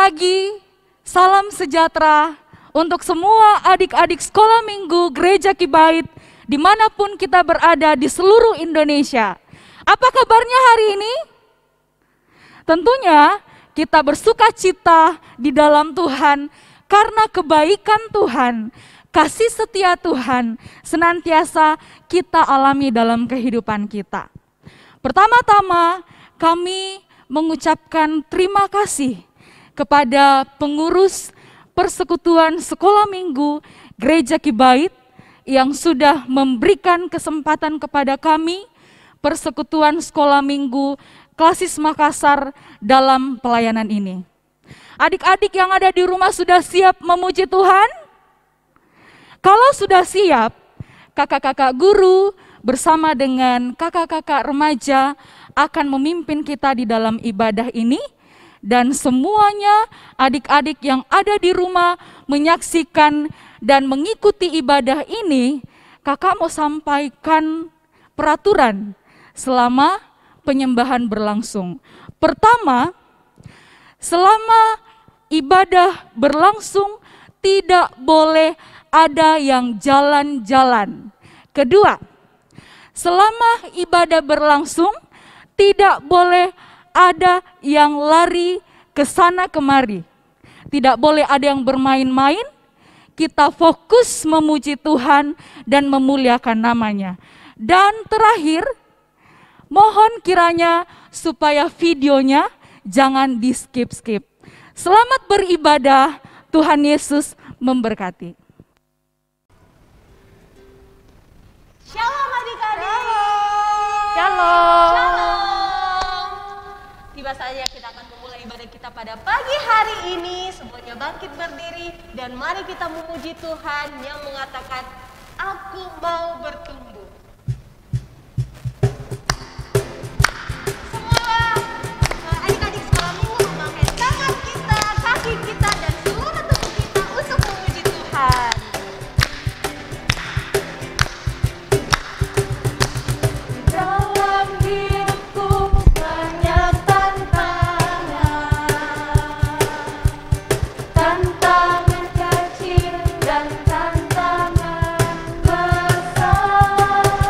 pagi, salam sejahtera untuk semua adik-adik sekolah minggu Gereja Kibait dimanapun kita berada di seluruh Indonesia. Apa kabarnya hari ini? Tentunya kita bersuka cita di dalam Tuhan karena kebaikan Tuhan, kasih setia Tuhan senantiasa kita alami dalam kehidupan kita. Pertama-tama kami mengucapkan terima kasih kepada pengurus Persekutuan Sekolah Minggu Gereja Kibait yang sudah memberikan kesempatan kepada kami Persekutuan Sekolah Minggu Klasis Makassar dalam pelayanan ini. Adik-adik yang ada di rumah sudah siap memuji Tuhan? Kalau sudah siap, kakak-kakak guru bersama dengan kakak-kakak remaja akan memimpin kita di dalam ibadah ini, dan semuanya adik-adik yang ada di rumah menyaksikan dan mengikuti ibadah ini, kakak mau sampaikan peraturan selama penyembahan berlangsung. Pertama, selama ibadah berlangsung tidak boleh ada yang jalan-jalan. Kedua, selama ibadah berlangsung tidak boleh ada yang lari ke sana kemari. Tidak boleh ada yang bermain-main. Kita fokus memuji Tuhan dan memuliakan namanya. Dan terakhir, mohon kiranya supaya videonya jangan di skip-skip. Selamat beribadah, Tuhan Yesus memberkati. Shalom adik-adik. Shalom. Shalom. Tiba saja kita akan memulai ibadah kita pada pagi hari ini. Semuanya bangkit berdiri dan mari kita memuji Tuhan yang mengatakan, aku mau bertumbuh. Semua adik-adik sekolah minggu memakai tangan kita, kaki kita, dan seluruh tubuh kita untuk memuji Tuhan. Dalam hidupku banyak tantangan kecil dan tantangan besar.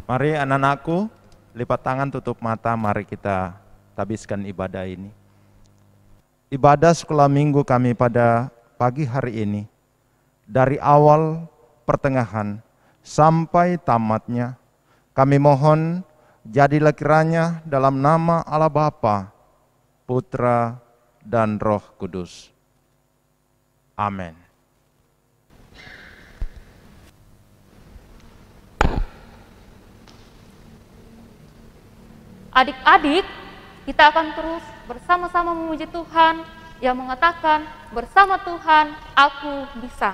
Mari anak-anakku, lipat tangan, tutup mata, mari kita habiskan ibadah ini. Ibadah sekolah minggu kami pada pagi hari ini, dari awal, pertengahan, sampai tamatnya, kami mohon jadilah kiranya dalam nama Allah Bapa, Putra, dan Roh Kudus. Amin. Adik-adik, kita akan terus bersama-sama memuji Tuhan yang mengatakan, bersama Tuhan aku bisa.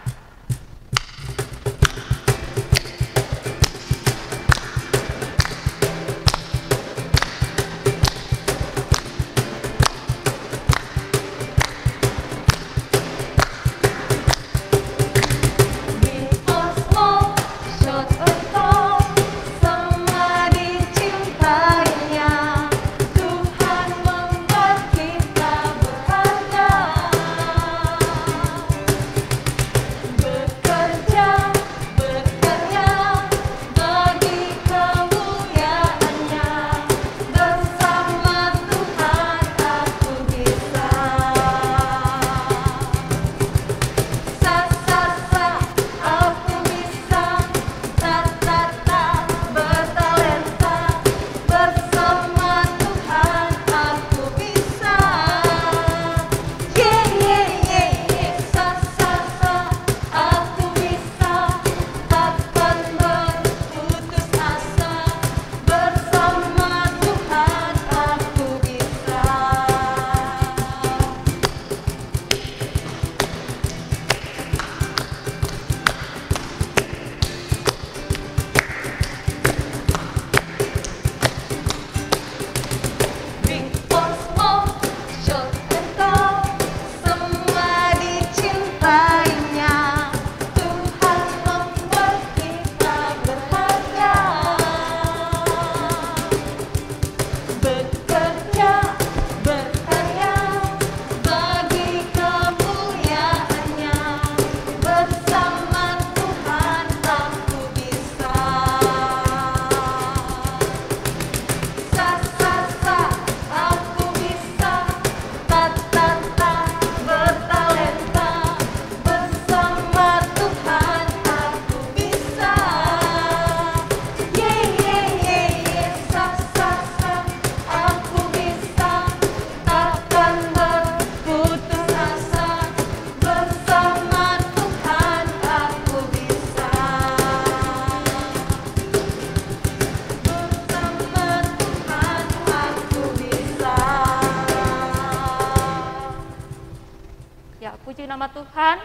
Puji nama Tuhan.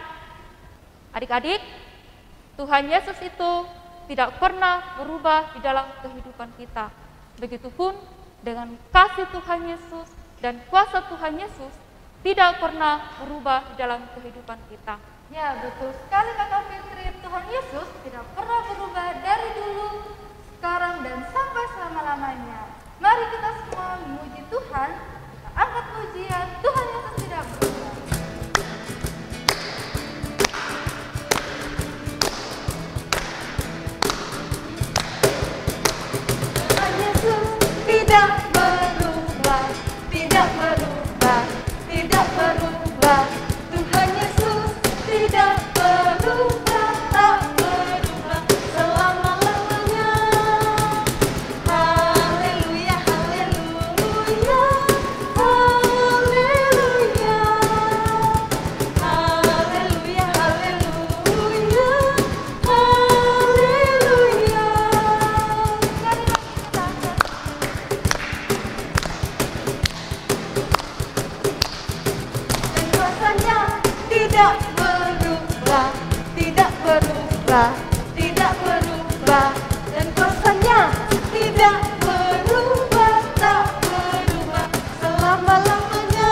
Adik-adik, Tuhan Yesus itu tidak pernah berubah di dalam kehidupan kita. Begitupun dengan kasih Tuhan Yesus dan kuasa Tuhan Yesus tidak pernah berubah di dalam kehidupan kita. Ya, betul sekali Kakak Fitri. Tuhan Yesus tidak pernah berubah dari dulu, sekarang, dan sampai selama-lamanya. Mari kita semua memuji Tuhan. Kita angkat pujian, Tuhan Yesus tidak berubah. Tuhan Yesus tidak berubah, tidak berubah, tidak berubah. Tuhan Yesus tidak berubah, tak berubah selama-lamanya. Haleluya, haleluya, haleluya, haleluya, haleluya, haleluya. Dan kuasanya tidak berubah, tidak berubah, tidak berubah. Dan kuasanya tidak berubah, tak berubah selama-lamanya.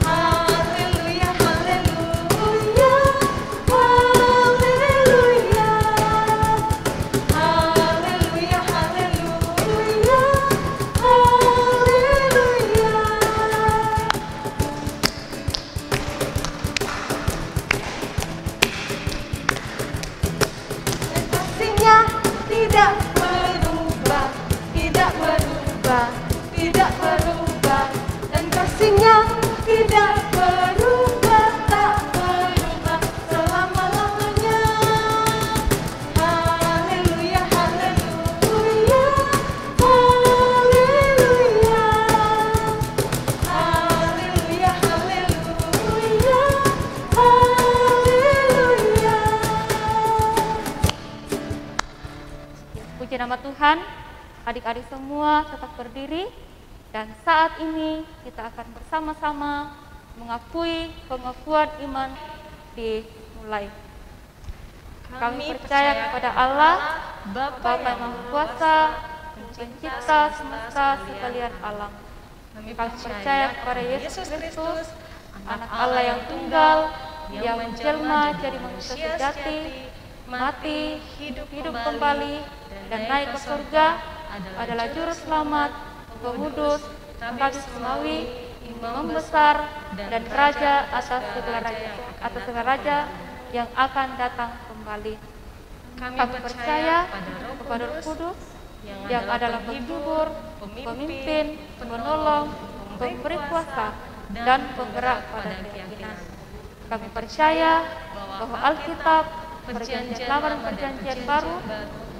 Haleluya, haleluya, haleluya, haleluya, haleluya, haleluya. tidak berubah, tak berubah selama-lamanya. Haleluya, haleluya, haleluya, haleluya, haleluya, haleluya. Puji nama Tuhan. Adik-adik semua tetap berdiri, dan saat ini kita akan bersama-sama mengakui pengakuan iman dimulai. Kami percaya kepada Allah, Bapa yang Maha Kuasa, Pencipta semesta sekalian alam. Kami percaya kepada Yesus Kristus, Anak Allah yang tunggal, yang menjelma jadi manusia sejati, mati, hidup kembali, dan naik ke surga, adalah juru selamat, pengudus, tabib semawi, imam besar, dan raja atas segala raja yang akan datang kembali. Kami percaya kepada Roh Kudus yang adalah penghibur, pemimpin, penolong, pemberi kuasa, dan penggerak pada keyakinan. Kami percaya bahwa Alkitab, Perjanjian Lama dan Perjanjian Baru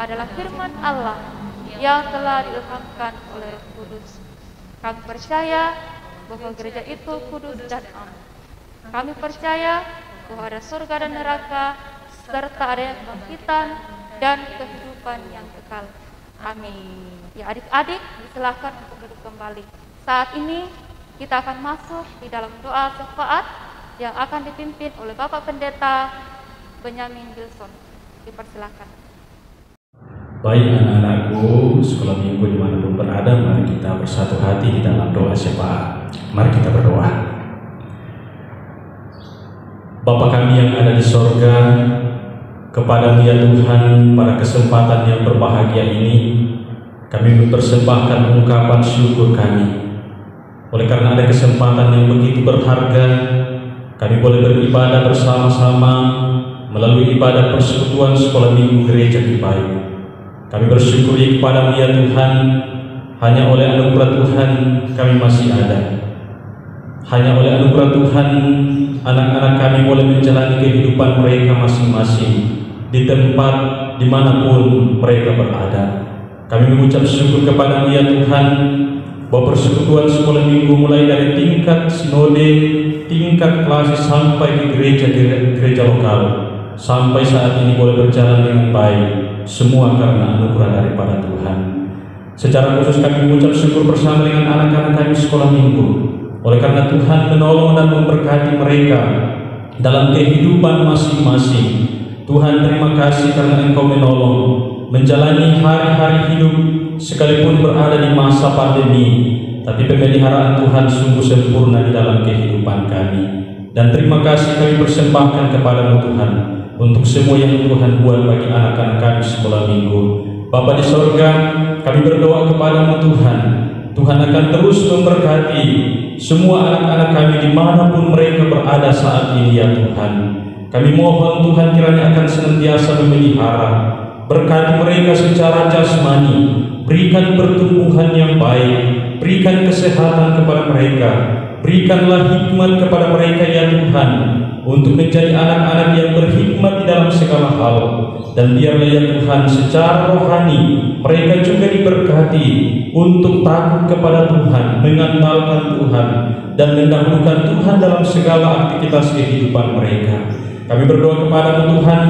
adalah firman Allah yang telah diilhamkan oleh Roh Kudus. Kami percaya bahwa gereja itu kudus dan am. Kami percaya bahwa ada surga dan neraka, serta ada kebangkitan dan kehidupan yang kekal. Amin. Ya, adik-adik disilahkan untuk duduk kembali. Saat ini kita akan masuk di dalam doa syafaat yang akan dipimpin oleh Bapak Pendeta Benyamin Gilson. Dipersilahkan. Baik anak-anakku, sekolah minggu dimanapun berada, mari kita bersatu hati di dalam doa syafaat. Mari kita berdoa. Bapa kami yang ada di sorga, kepada-Mu ya Tuhan, pada kesempatan yang berbahagia ini, kami mempersembahkan ungkapan syukur kami. Oleh karena ada kesempatan yang begitu berharga, kami boleh beribadah bersama-sama melalui ibadah persekutuan sekolah minggu Gereja Kibaik. Kami bersyukur kepada-Mu ya Tuhan, hanya oleh anugerah Tuhan kami masih ada. Hanya oleh anugerah Tuhan, anak-anak kami boleh menjalani kehidupan mereka masing-masing di tempat dimanapun mereka berada. Kami mengucap syukur kepada-Mu ya Tuhan, bahwa persekutuan sekolah minggu mulai dari tingkat sinode, tingkat kelas sampai ke gereja lokal, sampai saat ini boleh berjalan dengan baik. Semua karena anugerah daripada Tuhan. Secara khusus kami mengucap syukur bersama dengan anak-anak kami sekolah minggu. Oleh karena Tuhan menolong dan memberkati mereka dalam kehidupan masing-masing. Tuhan, terima kasih karena Engkau menolong menjalani hari-hari hidup sekalipun berada di masa pandemi, tapi pemeliharaan Tuhan sungguh sempurna di dalam kehidupan kami. Dan terima kasih kami persembahkan kepada-Mu Tuhan untuk semua yang Tuhan buat bagi anak-anak kami sekolah minggu. Bapa di sorga, kami berdoa kepada-Mu Tuhan. Tuhan akan terus memberkati semua anak-anak kami dimanapun mereka berada saat ini ya Tuhan. Kami mohon Tuhan kiranya akan senantiasa memelihara, berkati mereka secara jasmani, berikan pertumbuhan yang baik, berikan kesehatan kepada mereka, berikanlah hikmat kepada mereka ya Tuhan, untuk menjadi anak-anak yang berhikmat di dalam segala hal. Dan biarlah ya Tuhan, secara rohani mereka juga diberkati untuk takut kepada Tuhan, mengandalkan Tuhan, dan mendahulukan Tuhan dalam segala aktivitas kehidupan mereka. Kami berdoa kepada-Mu Tuhan,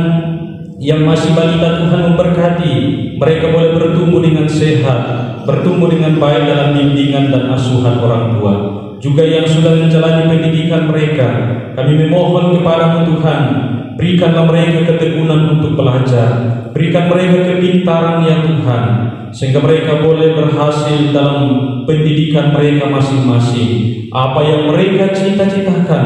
yang masih balita Tuhan memberkati mereka boleh bertumbuh dengan sehat, bertumbuh dengan baik dalam bimbingan dan asuhan orang tua. Juga yang sudah menjalani pendidikan mereka, kami memohon kepada-Mu Tuhan, berikanlah mereka ketekunan untuk belajar, berikan mereka kepintaran ya Tuhan, sehingga mereka boleh berhasil dalam pendidikan mereka masing-masing. Apa yang mereka cita-citakan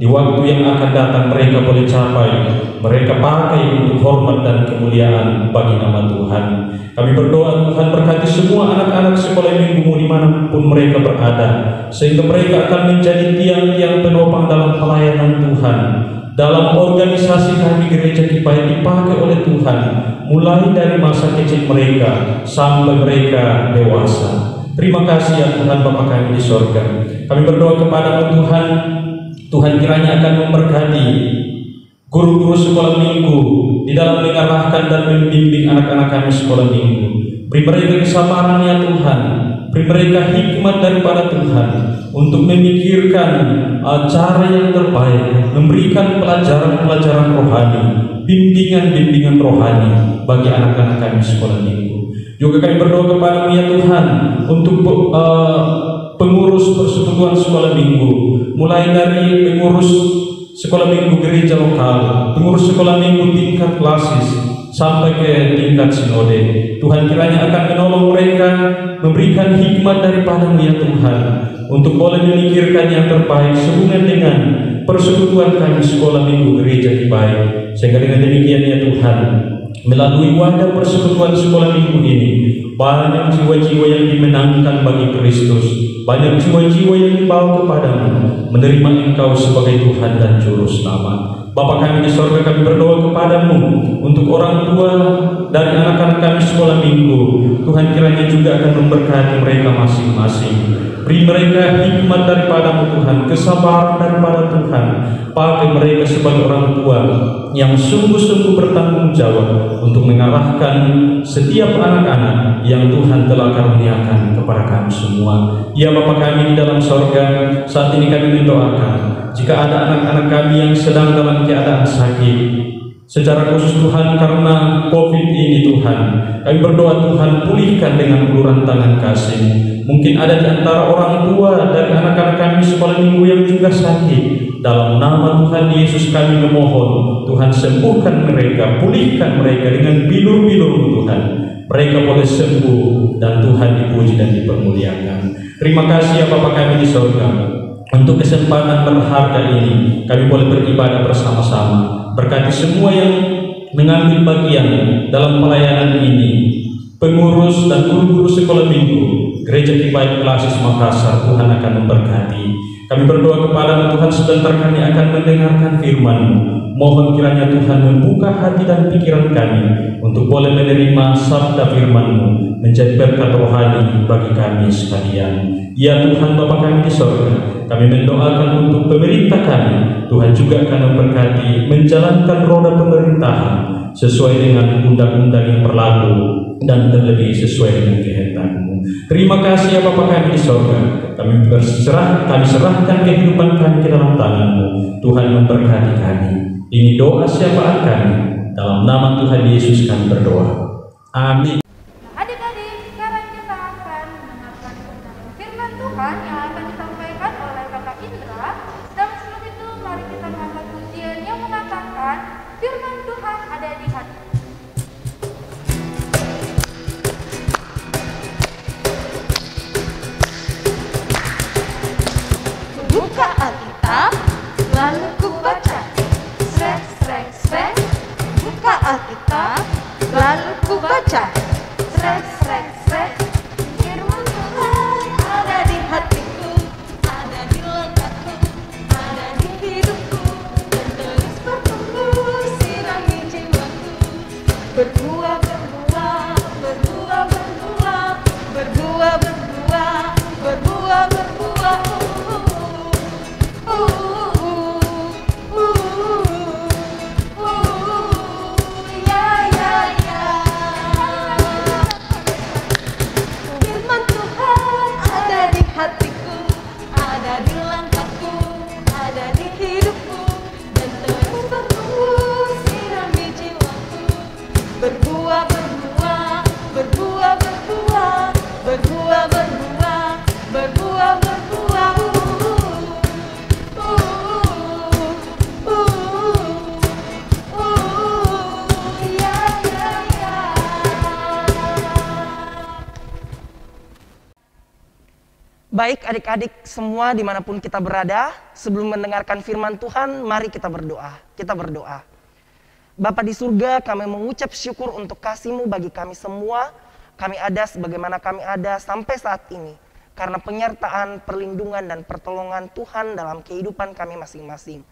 di waktu yang akan datang mereka boleh capai, mereka pakai untuk hormat dan kemuliaan bagi nama Tuhan. Kami berdoa Tuhan, berkati semua anak-anak sekolah minggu-Mu dimanapun mereka berada, sehingga mereka akan menjadi tiang-tiang penopang dalam pelayanan Tuhan. Dalam organisasi kami Gereja Kibaik dipakai oleh Tuhan, mulai dari masa kecil mereka sampai mereka dewasa. Terima kasih ya Tuhan Bapa kami di sorga. Kami berdoa kepada Tuhan, Tuhan kiranya akan memberkati guru-guru sekolah minggu di dalam mengarahkan dan membimbing anak-anak kami sekolah minggu. Beri mereka kesabaran ya Tuhan, beri mereka hikmat daripada Tuhan untuk memikirkan cara yang terbaik, memberikan pelajaran-pelajaran rohani, bimbingan-bimbingan rohani bagi anak-anak kami sekolah minggu. Juga kami berdoa kepada-Mu ya Tuhan untuk pengurus persekutuan sekolah minggu, mulai dari pengurus sekolah minggu gereja lokal, pengurus sekolah minggu tingkat klasis, sampai ke tingkat sinode. Tuhan kiranya akan menolong mereka, memberikan hikmat daripada-Mu ya Tuhan, untuk boleh memikirkan yang terbaik sehubungan dengan persekutuan kami sekolah minggu gereja Kibaik. Sehingga dengan demikian ya Tuhan, melalui wadah persekutuan sekolah minggu ini, banyak jiwa-jiwa yang dimenangkan bagi Kristus, banyak jiwa-jiwa yang dibawa kepada-Mu, menerima Engkau sebagai Tuhan dan Juru Selamat. Bapa kami di sorga, kami berdoa kepada-Mu untuk orang tua dari anak-anak kami sekolah minggu. Tuhan kiranya juga akan memberkati mereka masing-masing. Beri mereka hikmat daripada-Mu Tuhan, kesabaran daripada Tuhan. Pakai mereka sebagai orang tua yang sungguh-sungguh bertanggung jawab untuk mengarahkan setiap anak-anak yang Tuhan telah karuniakan kepada kami semua. Ya Bapa kami di dalam sorga, saat ini kami mendoakan jika ada anak-anak kami yang sedang dalam keadaan sakit, secara khusus Tuhan karena COVID ini Tuhan, kami berdoa Tuhan pulihkan dengan uluran tangan kasih. Mungkin ada di antara orang tua dari anak-anak kami sekolah minggu yang juga sakit. Dalam nama Tuhan Yesus kami memohon, Tuhan sembuhkan mereka, pulihkan mereka dengan bilur-bilur Tuhan. Mereka boleh sembuh dan Tuhan dipuji dan dipermuliakan. Terima kasih ya Bapa kami di sorga, untuk kesempatan berharga ini kami boleh beribadah bersama-sama. Berkati semua yang mengambil bagian dalam pelayanan ini, pengurus dan guru-guru sekolah minggu Gereja Kibaik Klasis Makassar. Tuhan akan memberkati. Kami berdoa kepada Tuhan, sebentar kami akan mendengarkan firman-Mu. Mohon kiranya Tuhan membuka hati dan pikiran kami untuk boleh menerima sabda firman-Mu menjadi berkat rohani bagi kami sekalian. Ya Tuhan Bapa kami di sorga, kami mendoakan untuk pemerintah kami. Tuhan juga akan memberkati menjalankan roda pemerintahan sesuai dengan undang-undang yang berlaku dan terlebih sesuai dengan kehendak-Mu. Terima kasih ya Bapa kami di sorga. Kami serahkan kehidupan kami ke dalam tangan-Mu. Tuhan memberkati kami. Ini doa syafaat kami. Dalam nama Tuhan Yesus kami berdoa. Amin. Adik-adik, sekarang kita akan mendengarkan firman Tuhan yang akan disampaikan oleh Kakak Indra. Dan sebelum itu, mari kita mengangkat pujian yang mengatakan firman Tuhan ada di hati. Buka Alkitab, lalu ku baca. Srek, srek, srek. Buka Alkitab, lalu ku baca. Srek, srek, srek. Firman Tuhan ada di hatiku, ada di lenganku, ada di hidupku, dan terus bertumbuh sirami jiwaku. Berbuah, berbuah, berbuah, berbuah, berbuah, berbuah, berbuah, berbuah. Firman Tuhan ada di hatiku, ada di langkahku, ada di hidupku, dan terus bertumbuh sirami jiwaku. Berbuah, berbuah, berbuah, berbuah, berbuah, berbuah, berbuah, berbuah. Baik adik-adik semua dimanapun kita berada, sebelum mendengarkan firman Tuhan, mari kita berdoa. Kita berdoa. Bapa di surga, kami mengucap syukur untuk kasih-Mu bagi kami semua. Kami ada sebagaimana kami ada sampai saat ini, karena penyertaan, perlindungan, dan pertolongan Tuhan dalam kehidupan kami masing-masing.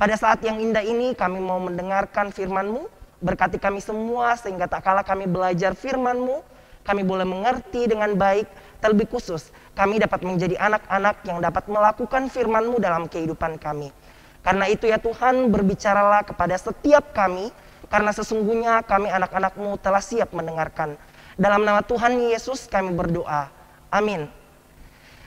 Pada saat yang indah ini, kami mau mendengarkan firman-Mu. Berkati kami semua, sehingga tak kala kami belajar firman-Mu, kami boleh mengerti dengan baik, terlebih khusus kami dapat menjadi anak-anak yang dapat melakukan firman-Mu dalam kehidupan kami. Karena itu ya Tuhan, berbicaralah kepada setiap kami, karena sesungguhnya kami anak-anak-Mu telah siap mendengarkan. Dalam nama Tuhan Yesus kami berdoa. Amin.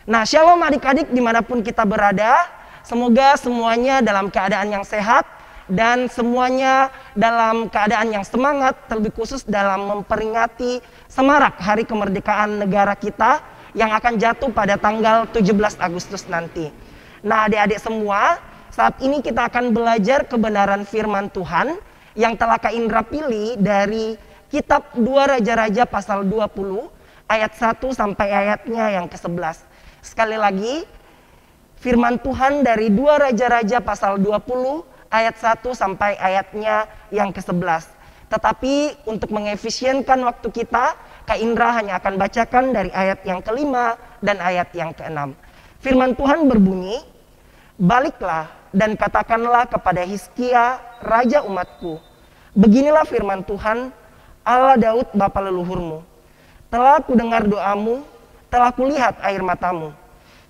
Nah, shalom adik-adik dimanapun kita berada. Semoga semuanya dalam keadaan yang sehat dan semuanya dalam keadaan yang semangat, terlebih khusus dalam memperingati semarak Hari Kemerdekaan Negara kita yang akan jatuh pada tanggal 17 Agustus nanti. Nah, adik-adik semua, saat ini kita akan belajar kebenaran firman Tuhan yang telah Kak Indra pilih dari kitab 2 Raja-Raja pasal 20 ayat 1 sampai ayatnya yang ke-11. Sekali lagi, firman Tuhan dari 2 Raja-Raja pasal 20 ayat 1 sampai ayatnya yang ke-11. Tetapi untuk mengefisienkan waktu kita, Kak Indra hanya akan bacakan dari ayat yang ke-5 dan ayat yang ke-6. Firman Tuhan berbunyi, "Baliklah dan katakanlah kepada Hizkia, raja umatku, beginilah firman Tuhan, Allah Daud bapa leluhurmu. Telah kudengar doamu, telah kulihat air matamu.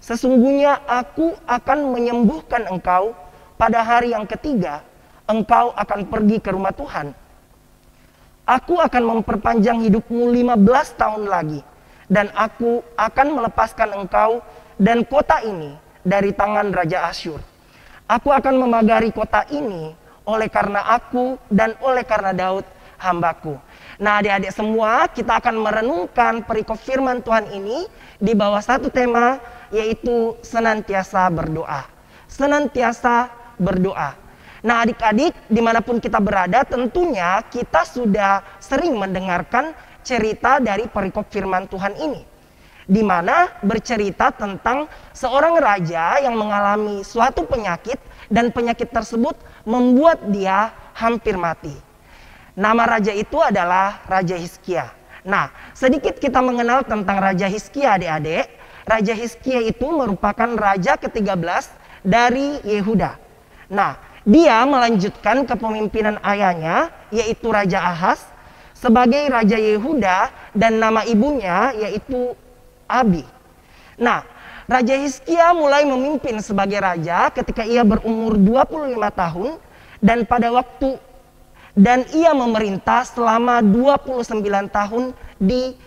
Sesungguhnya aku akan menyembuhkan engkau pada hari yang ketiga, engkau akan pergi ke rumah Tuhan. Aku akan memperpanjang hidupmu 15 tahun lagi, dan aku akan melepaskan engkau dan kota ini dari tangan Raja Asyur. Aku akan memagari kota ini oleh karena aku dan oleh karena Daud hambaku." Nah, adik-adik semua, kita akan merenungkan perikop firman Tuhan ini di bawah satu tema, yaitu senantiasa berdoa. Senantiasa berdoa. Nah, adik-adik dimanapun kita berada, tentunya kita sudah sering mendengarkan cerita dari perikop firman Tuhan ini, di mana bercerita tentang seorang raja yang mengalami suatu penyakit, dan penyakit tersebut membuat dia hampir mati. Nama raja itu adalah Raja Hizkia. Nah, sedikit kita mengenal tentang Raja Hizkia, adik-adik. Raja Hizkia itu merupakan raja ke-13 dari Yehuda. Nah, dia melanjutkan kepemimpinan ayahnya, yaitu Raja Ahaz, sebagai Raja Yehuda, dan nama ibunya yaitu Abi. Nah, Raja Hizkia mulai memimpin sebagai raja ketika ia berumur 25 tahun, dan ia memerintah selama 29 tahun di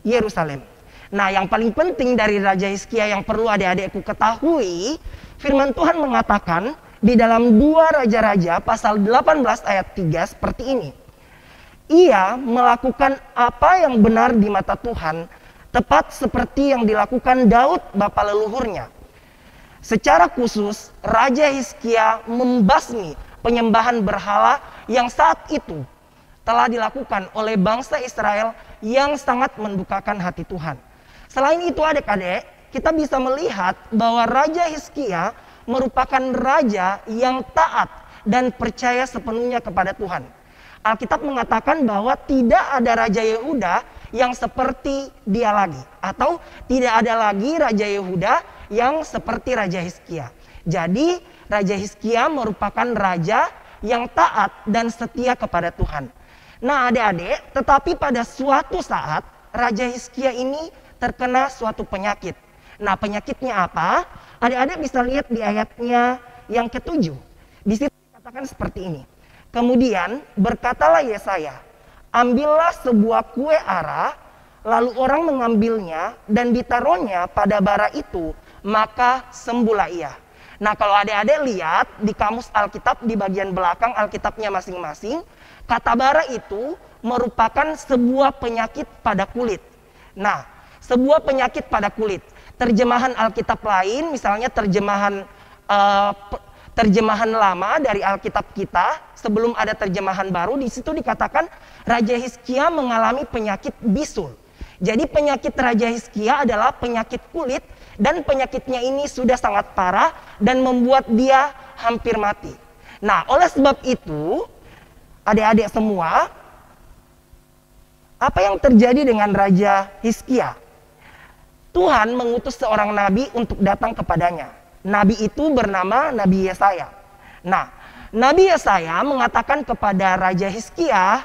Yerusalem. Nah, yang paling penting dari Raja Hizkia yang perlu adik-adikku ketahui, firman Tuhan mengatakan di dalam 2 Raja-Raja pasal 18 ayat 3 seperti ini. Ia melakukan apa yang benar di mata Tuhan, tepat seperti yang dilakukan Daud bapa leluhurnya. Secara khusus, Raja Hizkia membasmi penyembahan berhala yang saat itu telah dilakukan oleh bangsa Israel yang sangat mendukakan hati Tuhan. Selain itu, adik-adik, kita bisa melihat bahwa Raja Hizkia merupakan raja yang taat dan percaya sepenuhnya kepada Tuhan. Alkitab mengatakan bahwa tidak ada Raja Yehuda yang seperti dia lagi, atau tidak ada lagi Raja Yehuda yang seperti Raja Hizkia. Jadi Raja Hizkia merupakan raja yang taat dan setia kepada Tuhan. Nah, adik-adik, tetapi pada suatu saat Raja Hizkia ini terkena suatu penyakit. Nah, penyakitnya apa? Adik-adik bisa lihat di ayatnya yang ke-7. Di situ dikatakan seperti ini. Kemudian berkatalah Yesaya, "Ambillah sebuah kue ara," lalu orang mengambilnya dan ditaruhnya pada bara itu, maka sembuhlah ia. Nah, kalau adik-adik lihat di kamus Alkitab di bagian belakang Alkitabnya masing-masing, kata bara itu merupakan sebuah penyakit pada kulit. Nah, sebuah penyakit pada kulit. Terjemahan Alkitab lain, misalnya terjemahan lama dari Alkitab kita, sebelum ada terjemahan baru, di situ dikatakan Raja Hizkia mengalami penyakit bisul. Jadi penyakit Raja Hizkia adalah penyakit kulit, dan penyakitnya ini sudah sangat parah dan membuat dia hampir mati. Nah, oleh sebab itu, adik-adik semua, apa yang terjadi dengan Raja Hizkia? Tuhan mengutus seorang nabi untuk datang kepadanya. Nabi itu bernama Nabi Yesaya. Nah, Nabi Yesaya mengatakan kepada Raja Hizkia,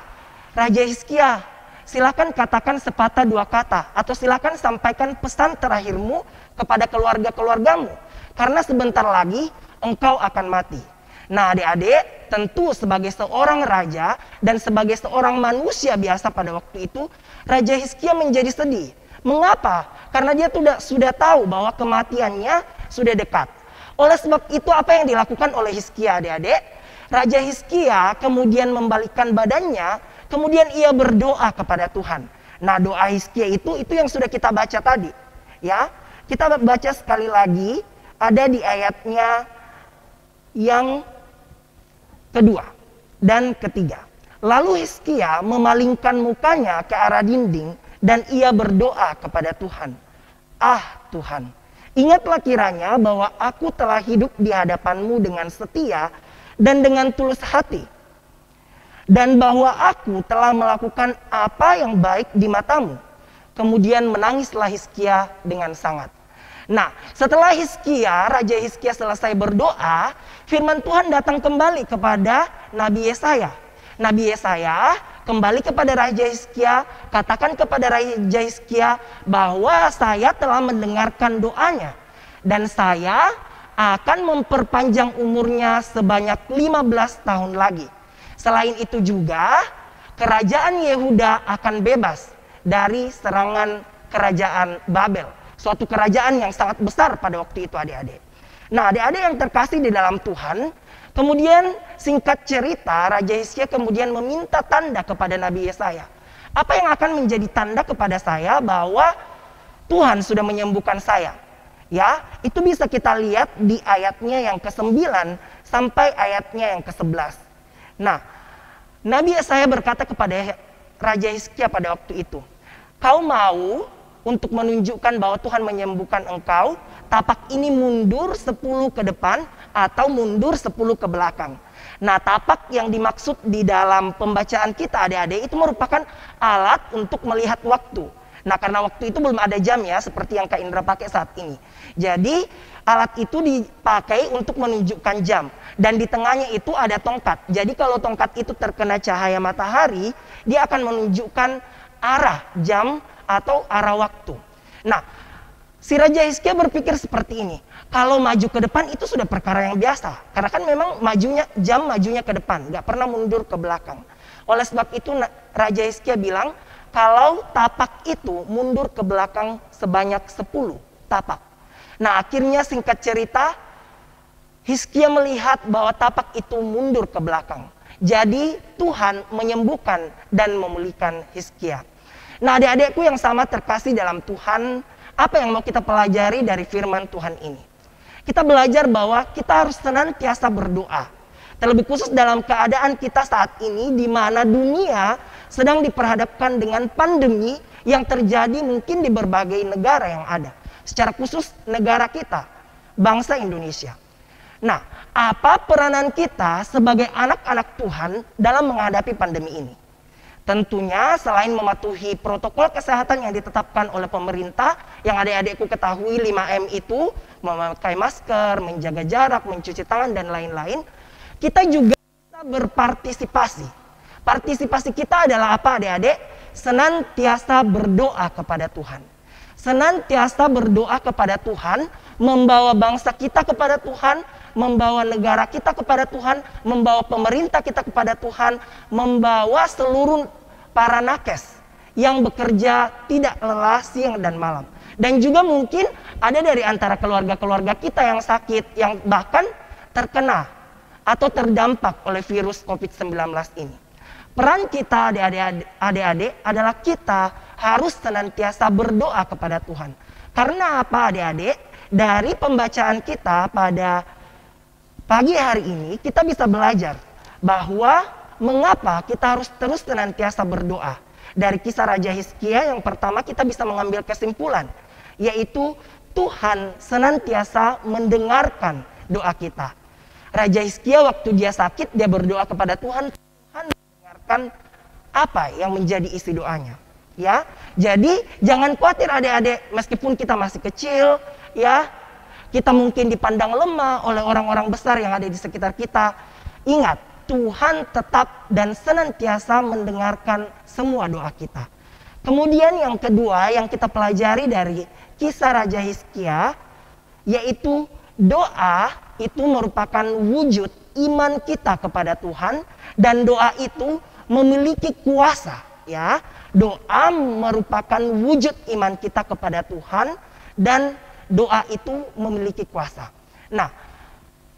"Raja Hizkia, silakan katakan sepatah dua kata, atau silakan sampaikan pesan terakhirmu kepada keluarga-keluargamu, karena sebentar lagi engkau akan mati. Nah adik-adik, tentu sebagai seorang raja dan sebagai seorang manusia biasa pada waktu itu, Raja Hizkia menjadi sedih. Mengapa? Karena dia sudah tahu bahwa kematiannya sudah dekat. Oleh sebab itu apa yang dilakukan oleh Hizkia adik-adik? Raja Hizkia kemudian membalikkan badannya, kemudian ia berdoa kepada Tuhan. Nah doa Hizkia itu yang sudah kita baca tadi. Ya, kita baca sekali lagi, ada di ayatnya yang kedua dan ketiga. Lalu Hizkia memalingkan mukanya ke arah dinding dan ia berdoa kepada Tuhan. Ah Tuhan, ingatlah kiranya bahwa aku telah hidup di hadapan-Mu dengan setia dan dengan tulus hati, dan bahwa aku telah melakukan apa yang baik di mata-Mu. Kemudian menangislah Hizkia dengan sangat. Nah, setelah Raja Hizkia selesai berdoa, firman Tuhan datang kembali kepada Nabi Yesaya. Nabi Yesaya kembali kepada Raja Hizkia, katakan kepada Raja Hizkia bahwa saya telah mendengarkan doanya dan saya akan memperpanjang umurnya sebanyak 15 tahun lagi. Selain itu juga, kerajaan Yehuda akan bebas dari serangan kerajaan Babel. Suatu kerajaan yang sangat besar pada waktu itu adik-adik. Nah adik-adik yang terkasih di dalam Tuhan, kemudian singkat cerita Raja Hizkia kemudian meminta tanda kepada Nabi Yesaya. Apa yang akan menjadi tanda kepada saya bahwa Tuhan sudah menyembuhkan saya? Ya, itu bisa kita lihat di ayatnya yang ke-9 sampai ayatnya yang ke-11. Nah, Nabi Yesaya berkata kepada Raja Hizkia pada waktu itu, kau mau untuk menunjukkan bahwa Tuhan menyembuhkan engkau, tapak ini mundur 10 ke depan atau mundur 10 ke belakang. Nah, tapak yang dimaksud di dalam pembacaan kita adik-adik itu merupakan alat untuk melihat waktu. Nah, karena waktu itu belum ada jam ya, seperti yang Kak Indra pakai saat ini. Jadi, alat itu dipakai untuk menunjukkan jam. Dan di tengahnya itu ada tongkat. Jadi, kalau tongkat itu terkena cahaya matahari, dia akan menunjukkan arah jam atau arah waktu. Nah, si Raja Hizkia berpikir seperti ini. Kalau maju ke depan itu sudah perkara yang biasa. Karena kan memang jam majunya ke depan, nggak pernah mundur ke belakang. Oleh sebab itu Raja Hizkia bilang, kalau tapak itu mundur ke belakang sebanyak 10 tapak. Nah akhirnya singkat cerita, Hizkia melihat bahwa tapak itu mundur ke belakang. Jadi Tuhan menyembuhkan dan memulihkan Hizkia. Nah adik-adikku yang sama terkasih dalam Tuhan, apa yang mau kita pelajari dari firman Tuhan ini? Kita belajar bahwa kita harus senantiasa berdoa. Terlebih khusus dalam keadaan kita saat ini di mana dunia sedang diperhadapkan dengan pandemi yang terjadi mungkin di berbagai negara yang ada. Secara khusus negara kita, bangsa Indonesia. Nah, apa peranan kita sebagai anak-anak Tuhan dalam menghadapi pandemi ini? Tentunya selain mematuhi protokol kesehatan yang ditetapkan oleh pemerintah, yang adik-adikku ketahui 5M itu, memakai masker, menjaga jarak, mencuci tangan, dan lain-lain, kita juga bisa berpartisipasi. Partisipasi kita adalah apa adik-adik? Senantiasa berdoa kepada Tuhan. Senantiasa berdoa kepada Tuhan, membawa bangsa kita kepada Tuhan, membawa negara kita kepada Tuhan, membawa pemerintah kita kepada Tuhan, membawa seluruh para nakes yang bekerja tidak lelah siang dan malam. Dan juga mungkin ada dari antara keluarga-keluarga kita yang sakit, yang bahkan terkena atau terdampak oleh virus COVID-19 ini. Peran kita adik-adik adalah kita harus senantiasa berdoa kepada Tuhan. Karena apa adik-adik? Dari pembacaan kita pada pagi hari ini kita bisa belajar bahwa mengapa kita harus terus senantiasa berdoa. Dari kisah Raja Hizkia yang pertama kita bisa mengambil kesimpulan, yaitu Tuhan senantiasa mendengarkan doa kita. Raja Hizkia waktu dia sakit, dia berdoa kepada Tuhan, Tuhan mendengarkan apa yang menjadi isi doanya. Ya, jadi jangan khawatir adik-adik, meskipun kita masih kecil, ya, kita mungkin dipandang lemah oleh orang-orang besar yang ada di sekitar kita. Ingat, Tuhan tetap dan senantiasa mendengarkan semua doa kita. Kemudian yang kedua yang kita pelajari dari kisah Raja Hizkia, yaitu doa itu merupakan wujud iman kita kepada Tuhan, dan doa itu memiliki kuasa, ya. Doa merupakan wujud iman kita kepada Tuhan dan doa itu memiliki kuasa. Nah,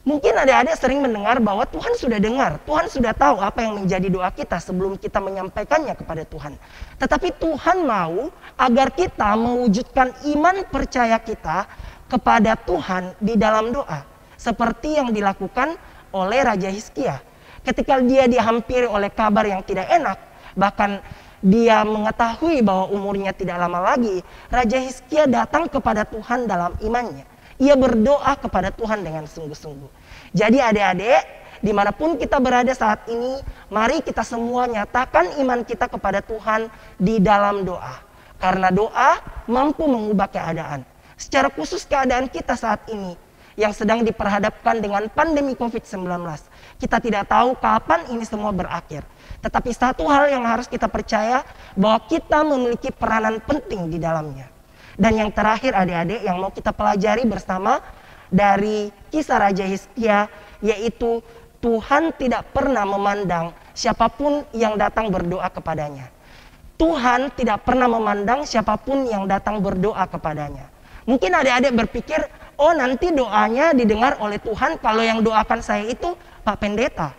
mungkin adik-adik sering mendengar bahwa Tuhan sudah dengar, Tuhan sudah tahu apa yang menjadi doa kita sebelum kita menyampaikannya kepada Tuhan. Tetapi Tuhan mau agar kita mewujudkan iman percaya kita kepada Tuhan di dalam doa. Seperti yang dilakukan oleh Raja Hizkia. Ketika dia dihampiri oleh kabar yang tidak enak, bahkan dia mengetahui bahwa umurnya tidak lama lagi, Raja Hizkia datang kepada Tuhan dalam imannya. Ia berdoa kepada Tuhan dengan sungguh-sungguh. Jadi adik-adik, dimanapun kita berada saat ini, mari kita semua nyatakan iman kita kepada Tuhan di dalam doa. Karena doa mampu mengubah keadaan. Secara khusus keadaan kita saat ini yang sedang diperhadapkan dengan pandemi COVID-19. Kita tidak tahu kapan ini semua berakhir. Tetapi satu hal yang harus kita percaya, bahwa kita memiliki peranan penting di dalamnya. Dan yang terakhir adik-adik yang mau kita pelajari bersama dari kisah Raja Hizkia, yaitu Tuhan tidak pernah memandang siapapun yang datang berdoa kepadanya. Tuhan tidak pernah memandang siapapun yang datang berdoa kepadanya. Mungkin adik-adik berpikir, oh nanti doanya didengar oleh Tuhan kalau yang doakan saya itu Pak Pendeta,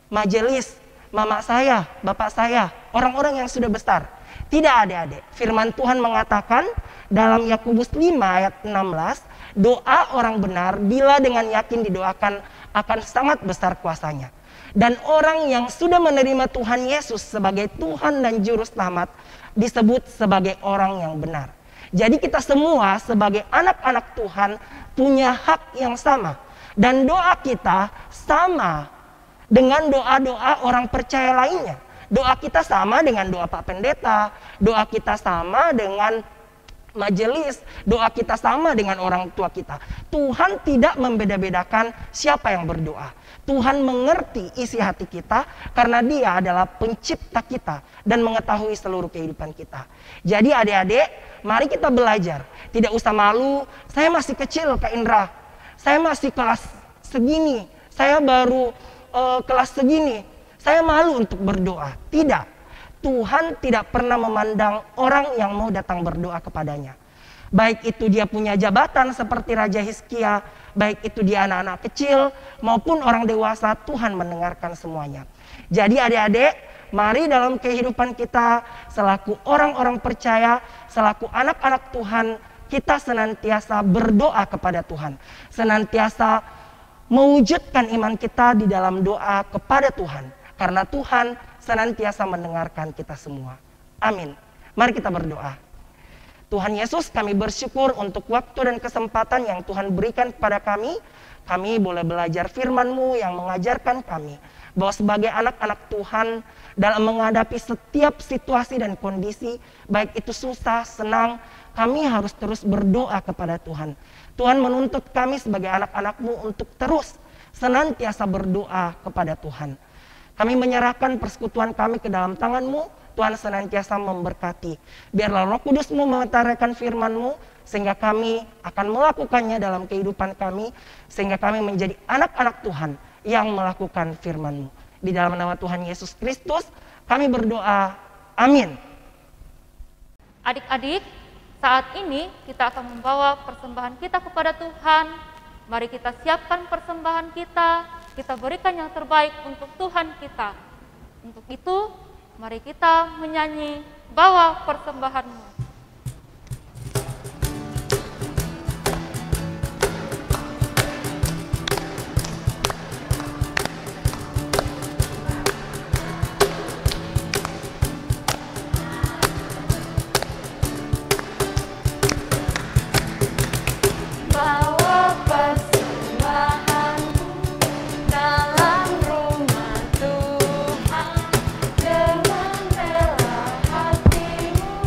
majelis, mama saya, bapak saya, orang-orang yang sudah besar. Tidak adik-adik, firman Tuhan mengatakan dalam Yakobus 5 ayat 16, doa orang benar bila dengan yakin didoakan akan sangat besar kuasanya. Dan orang yang sudah menerima Tuhan Yesus sebagai Tuhan dan Juru Selamat disebut sebagai orang yang benar. Jadi kita semua sebagai anak-anak Tuhan punya hak yang sama. Dan doa kita sama dengan doa-doa orang percaya lainnya. Doa kita sama dengan doa Pak Pendeta, doa kita sama dengan majelis, doa kita sama dengan orang tua kita. Tuhan tidak membeda-bedakan siapa yang berdoa. Tuhan mengerti isi hati kita karena Dia adalah pencipta kita dan mengetahui seluruh kehidupan kita. Jadi adik-adik, mari kita belajar. Tidak usah malu, saya masih kecil Kak Indra. Saya masih kelas segini, saya baru kelas segini. Saya malu untuk berdoa. Tidak. Tuhan tidak pernah memandang orang yang mau datang berdoa kepadanya. Baik itu dia punya jabatan seperti Raja Hizkia, baik itu dia anak-anak kecil maupun orang dewasa, Tuhan mendengarkan semuanya. Jadi adik-adik, mari dalam kehidupan kita selaku orang-orang percaya, selaku anak-anak Tuhan, kita senantiasa berdoa kepada Tuhan. Senantiasa mewujudkan iman kita di dalam doa kepada Tuhan. Karena Tuhan senantiasa mendengarkan kita semua. Amin. Mari kita berdoa. Tuhan Yesus, kami bersyukur untuk waktu dan kesempatan yang Tuhan berikan kepada kami. Kami boleh belajar firman-Mu yang mengajarkan kami bahwa sebagai anak-anak Tuhan dalam menghadapi setiap situasi dan kondisi, baik itu susah, senang, kami harus terus berdoa kepada Tuhan. Tuhan menuntut kami sebagai anak-anak-Mu untuk terus senantiasa berdoa kepada Tuhan. Kami menyerahkan persekutuan kami ke dalam tangan-Mu. Tuhan senantiasa memberkati. Biarlah Roh Kudus-Mu mengutarakan firman-Mu, sehingga kami akan melakukannya dalam kehidupan kami, sehingga kami menjadi anak-anak Tuhan yang melakukan firman-Mu. Di dalam nama Tuhan Yesus Kristus, kami berdoa. Amin. Adik-adik, saat ini kita akan membawa persembahan kita kepada Tuhan. Mari kita siapkan persembahan kita berikan yang terbaik untuk Tuhan kita. Untuk itu, mari kita menyanyi Bawa Persembahanmu. Dengan rela hatimu,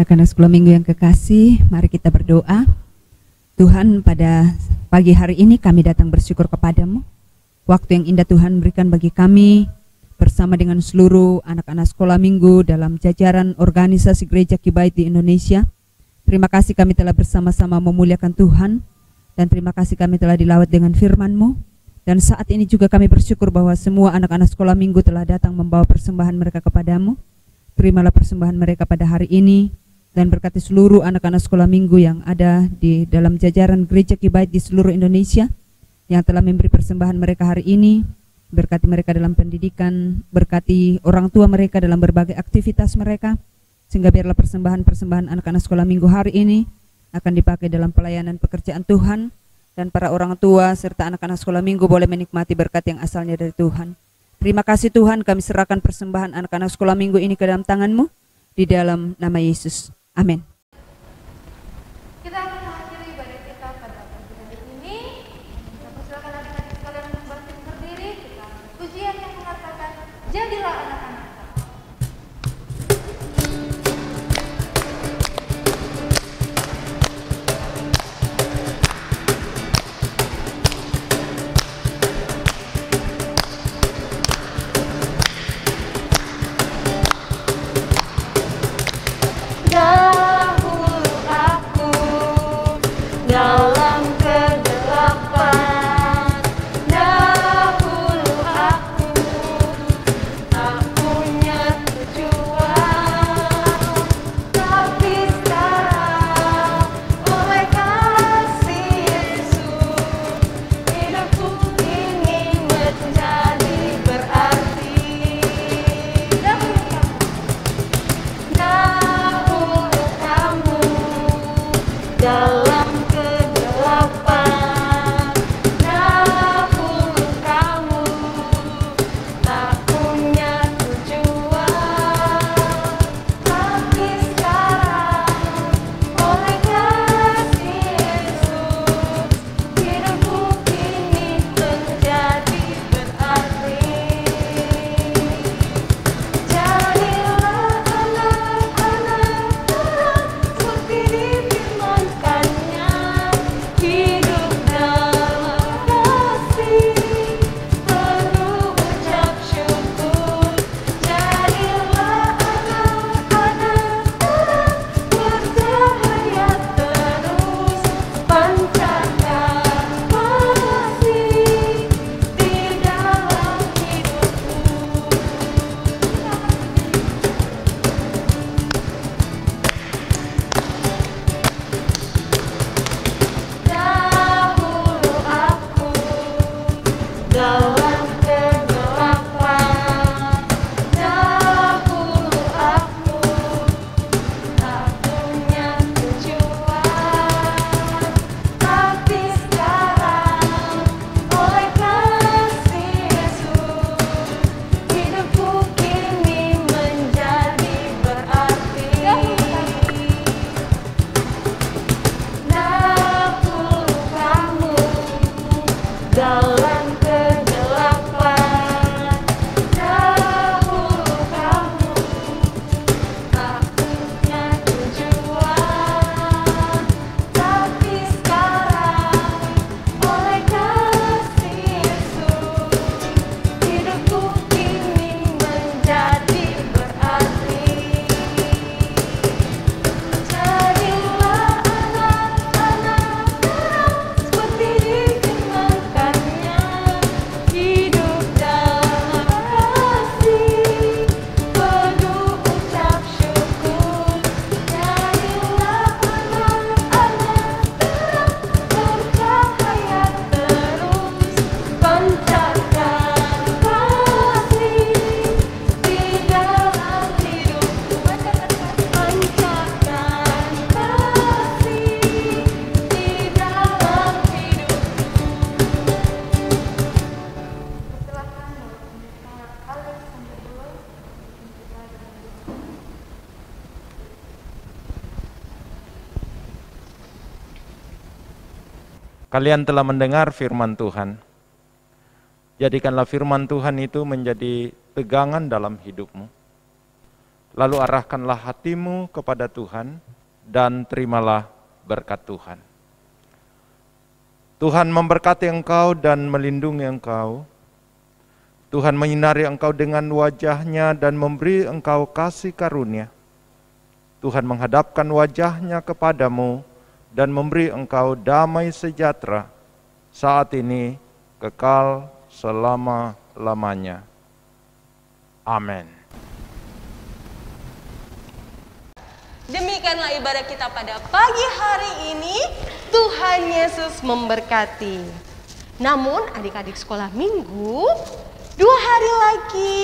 Anak-anak sekolah minggu yang kekasih, mari kita berdoa. Tuhan, pada pagi hari ini kami datang bersyukur kepadamu. Waktu yang indah Tuhan berikan bagi kami bersama dengan seluruh anak-anak sekolah minggu dalam jajaran organisasi Gereja Kibait di Indonesia. Terima kasih kami telah bersama-sama memuliakan Tuhan, dan terima kasih kami telah dilawat dengan firman-Mu. Dan saat ini juga kami bersyukur bahwa semua anak-anak sekolah minggu telah datang membawa persembahan mereka kepadamu. Terimalah persembahan mereka pada hari ini, dan berkati seluruh anak-anak sekolah minggu yang ada di dalam jajaran Gereja Kibait di seluruh Indonesia yang telah memberi persembahan mereka hari ini. Berkati mereka dalam pendidikan, berkati orang tua mereka dalam berbagai aktivitas mereka, sehingga biarlah persembahan-persembahan anak-anak sekolah minggu hari ini akan dipakai dalam pelayanan pekerjaan Tuhan, dan para orang tua serta anak-anak sekolah minggu boleh menikmati berkat yang asalnya dari Tuhan. Terima kasih Tuhan, kami serahkan persembahan anak-anak sekolah minggu ini ke dalam tangan-Mu, di dalam nama Yesus. Amin. Kita akan mengakhiri ibadah kita pada pagi hari ini. Kita persilakan adik-adik sekalian untuk bangkit berdiri. Kita pujian yang mengatakan, jadilah anak-anak. Dahulu aku dalam kegelapan, dahulu aku tak punya tujuan, tapi sekarang oleh kasih Yesus hidupku ini menjadi berarti. Dalam kegelapan, dahulu kamu tak punya tujuan, tapi sekarang oleh kasih Yesus hidupku kini menjadi berarti. Jadilah anak-anak terang seperti difirmankannya, hidup dalam kasih, penuh ucap syukur. Jadilah anak-anak terang, bercahaya terus, pancarkan kasih di dalam hidupku. Dahulu aku dalam kegelapan, dahulu aku tak punya tujuan, tapi sekarang oleh kasih Yesus hidupku kini menjadi berarti. Dahulu kamu dalam kegelapan, dahulu kamu tak punya tujuan, tapi sekarang oleh kasih Yesus hidupku kini menjadi berarti. Jadilah anak-anak terang seperti difirmankannya, hidup dalam kasih, penuh ucap syukur. Jadilah anak-anak terang, bercahaya terus, pancarkan kasih di dalam hidupku. Pancarkan kasih di dalam hidupku. Persilakan Bapak Alex sambil dulu. Kalian telah mendengar firman Tuhan. Jadikanlah firman Tuhan itu menjadi pegangan dalam hidupmu. Lalu arahkanlah hatimu kepada Tuhan dan terimalah berkat Tuhan. Tuhan memberkati engkau dan melindungi engkau. Tuhan menyinari engkau dengan wajah-Nya dan memberi engkau kasih karunia. Tuhan menghadapkan wajah-Nya kepadamu dan memberi engkau damai sejahtera saat ini kekal selama-lamanya. Amin. Demikianlah ibadah kita pada pagi hari ini. Tuhan Yesus memberkati. Namun adik-adik sekolah minggu, 2 hari lagi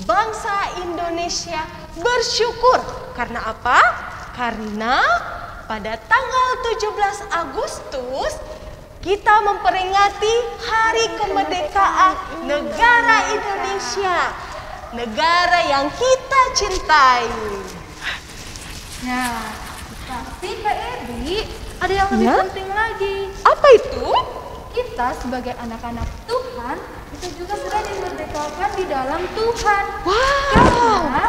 bangsa Indonesia bersyukur. Karena apa? Karena pada tanggal 17 Agustus kita memperingati Hari Kemerdekaan Negara Indonesia. Negara yang kita cintai. Nah, tapi Kak Edi, ada yang lebih penting lagi. Apa itu? Kita sebagai anak-anak Tuhan, kita juga sudah dimerdekakan di dalam Tuhan. Karena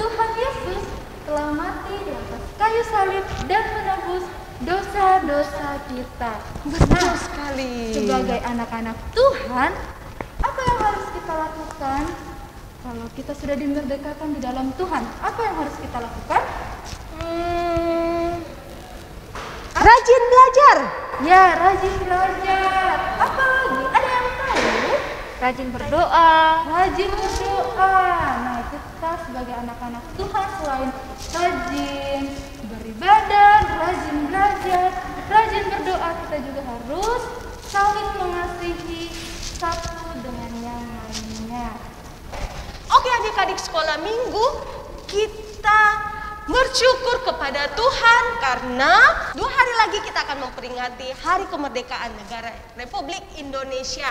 Tuhan Yesus telah mati di atas kayu salib dan menebus dosa-dosa kita. Betul sekali. Sebagai anak-anak Tuhan, apa yang harus kita lakukan? Kalau kita sudah dimerdekakan di dalam Tuhan, apa yang harus kita lakukan? Rajin belajar. Ya, rajin belajar. Apa lagi? Ada yang tahu? Rajin berdoa. Rajin berdoa. Nah, kita sebagai anak-anak Tuhan selain rajin beribadah, rajin belajar, rajin berdoa, kita juga harus saling mengasihi satu dengan yang lainnya. Oke adik-adik sekolah minggu, kita bersyukur kepada Tuhan karena 2 hari lagi kita akan memperingati Hari Kemerdekaan Negara Republik Indonesia.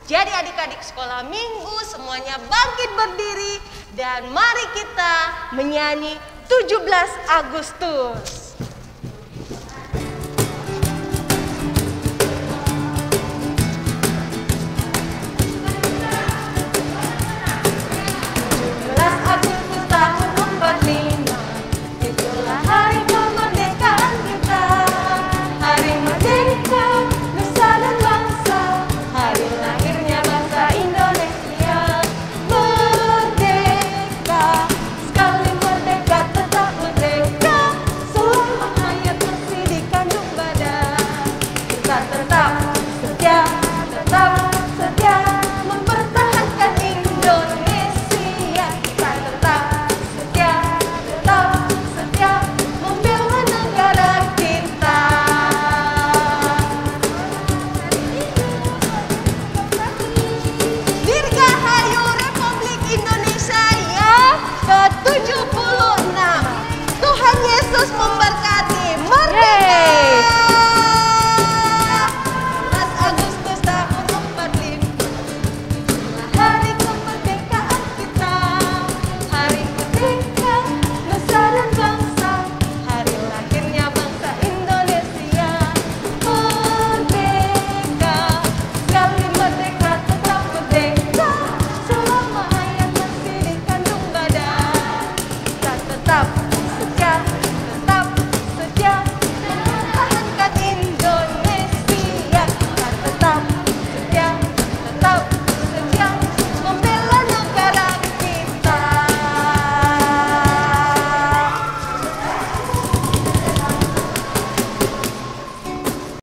Jadi adik-adik sekolah minggu semuanya bangkit berdiri dan mari kita menyanyi 17 Agustus.